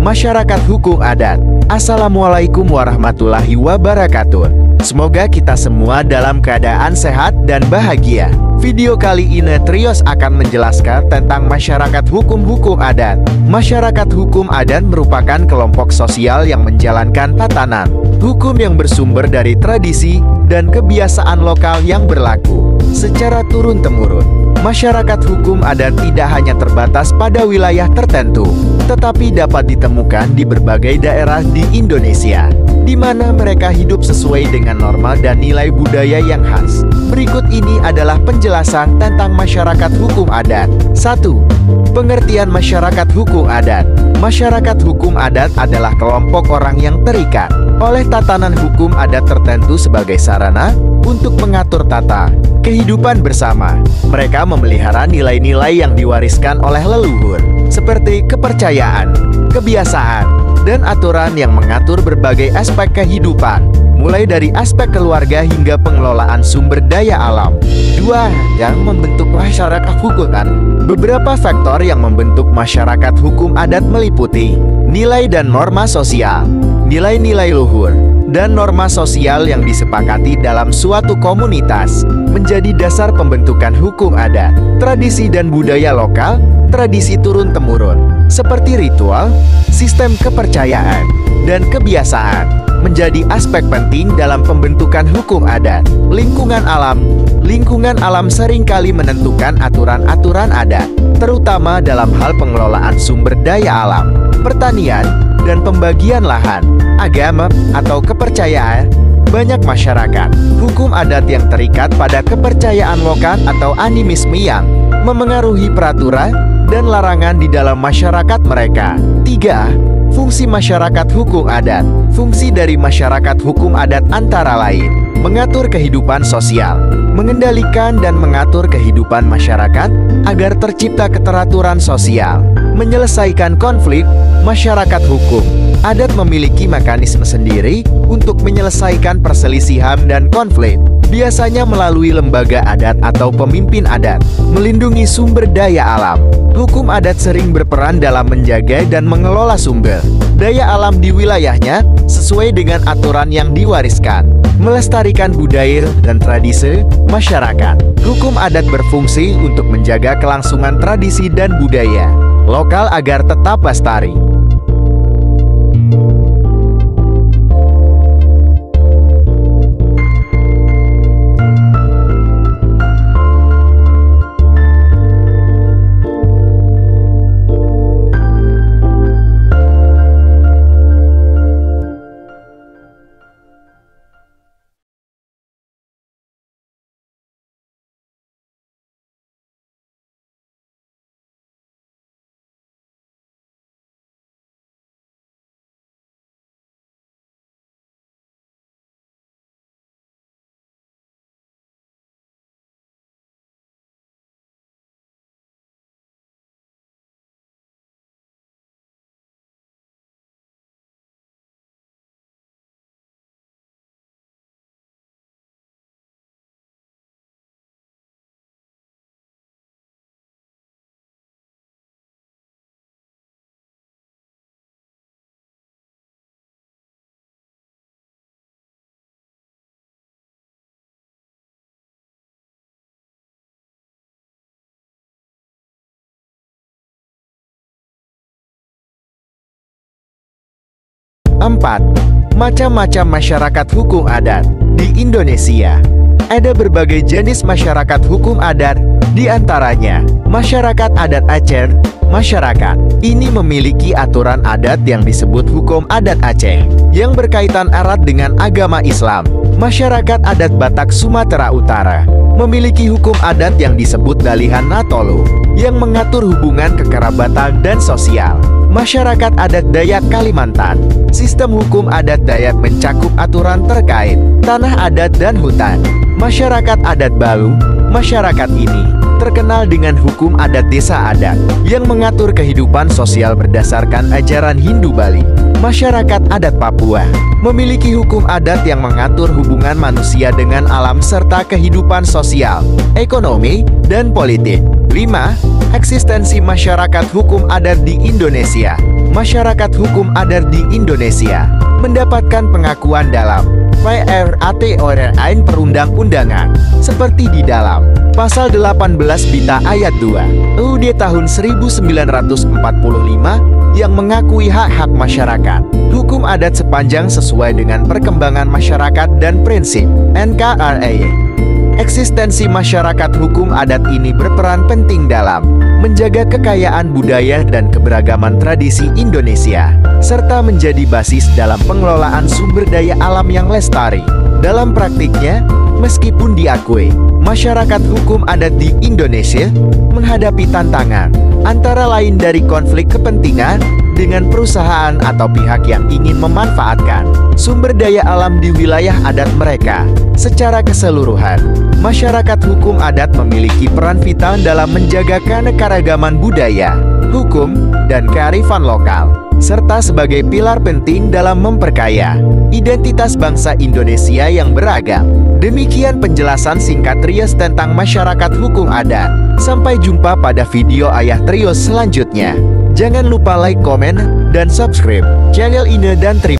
Masyarakat hukum adat. Assalamualaikum warahmatullahi wabarakatuh. Semoga kita semua dalam keadaan sehat dan bahagia. Video kali ini Trios akan menjelaskan tentang masyarakat hukum adat. Masyarakat hukum adat merupakan kelompok sosial yang menjalankan tatanan hukum yang bersumber dari tradisi dan kebiasaan lokal yang berlaku secara turun-temurun. Masyarakat hukum adat tidak hanya terbatas pada wilayah tertentu, tetapi dapat ditemukan di berbagai daerah di Indonesia, di mana mereka hidup sesuai dengan norma dan nilai budaya yang khas. Berikut ini adalah penjelasan tentang masyarakat hukum adat. 1. Pengertian masyarakat hukum adat. Masyarakat hukum adat adalah kelompok orang yang terikat oleh tatanan hukum adat tertentu sebagai sarana untuk mengatur tata kehidupan bersama. Mereka memelihara nilai-nilai yang diwariskan oleh leluhur, seperti kepercayaan, kebiasaan, dan aturan yang mengatur berbagai aspek kehidupan, mulai dari aspek keluarga hingga pengelolaan sumber daya alam. 2. Yang membentuk masyarakat hukum adat. Beberapa faktor yang membentuk masyarakat hukum adat meliputi nilai dan norma sosial, nilai-nilai luhur, dan norma sosial yang disepakati dalam suatu komunitas menjadi dasar pembentukan hukum adat. Tradisi dan budaya lokal, tradisi turun-temurun, seperti ritual, sistem kepercayaan, dan kebiasaan, menjadi aspek penting dalam pembentukan hukum adat. Lingkungan alam seringkali menentukan aturan-aturan adat, terutama dalam hal pengelolaan sumber daya alam, pertanian, dan pembagian lahan. Agama atau kepercayaan. Banyak masyarakat hukum adat yang terikat pada kepercayaan lokal atau animisme yang memengaruhi peraturan dan larangan di dalam masyarakat mereka. 3. Fungsi masyarakat hukum adat. Fungsi dari masyarakat hukum adat antara lain mengatur kehidupan sosial, mengendalikan dan mengatur kehidupan masyarakat agar tercipta keteraturan sosial, menyelesaikan konflik. Masyarakat hukum adat memiliki mekanisme sendiri untuk menyelesaikan perselisihan dan konflik, biasanya melalui lembaga adat atau pemimpin adat. Melindungi sumber daya alam. Hukum adat sering berperan dalam menjaga dan mengelola sumber daya alam di wilayahnya sesuai dengan aturan yang diwariskan. Melestarikan budaya dan tradisi masyarakat. Hukum adat berfungsi untuk menjaga kelangsungan tradisi dan budaya lokal agar tetap lestari. Empat. Macam-macam masyarakat hukum adat. Di Indonesia ada berbagai jenis masyarakat hukum adat, di antaranya masyarakat adat Aceh. Masyarakat ini memiliki aturan adat yang disebut hukum adat Aceh, yang berkaitan erat dengan agama Islam. Masyarakat adat Batak Sumatera Utara memiliki hukum adat yang disebut Dalihan Natolu, yang mengatur hubungan kekerabatan dan sosial. Masyarakat adat Dayak Kalimantan. Sistem hukum adat Dayak mencakup aturan terkait tanah adat dan hutan. Masyarakat adat Balu. Masyarakat ini terkenal dengan hukum adat desa adat yang mengatur kehidupan sosial berdasarkan ajaran Hindu Bali. Masyarakat adat Papua memiliki hukum adat yang mengatur hubungan manusia dengan alam serta kehidupan sosial, ekonomi, dan politik. 5. Eksistensi masyarakat hukum adat di Indonesia. Masyarakat hukum adat di Indonesia mendapatkan pengakuan dalam peraturan perundang-undangan seperti di dalam Pasal 18 Bita Ayat 2 UUD tahun 1945 yang mengakui hak-hak masyarakat hukum adat sepanjang sesuai dengan perkembangan masyarakat dan prinsip NKRI. Eksistensi masyarakat hukum adat ini berperan penting dalam menjaga kekayaan budaya dan keberagaman tradisi Indonesia, serta menjadi basis dalam pengelolaan sumber daya alam yang lestari. Dalam praktiknya, meskipun diakui, masyarakat hukum adat di Indonesia menghadapi tantangan, antara lain dari konflik kepentingan dengan perusahaan atau pihak yang ingin memanfaatkan sumber daya alam di wilayah adat mereka. Secara keseluruhan, masyarakat hukum adat memiliki peran vital dalam menjaga keanekaragaman budaya, hukum, dan kearifan lokal, serta sebagai pilar penting dalam memperkaya identitas bangsa Indonesia yang beragam. Demikian penjelasan singkat Trios tentang masyarakat hukum adat. Sampai jumpa pada video Ayah Trios selanjutnya. Jangan lupa like, komen, dan subscribe channel ini dan terima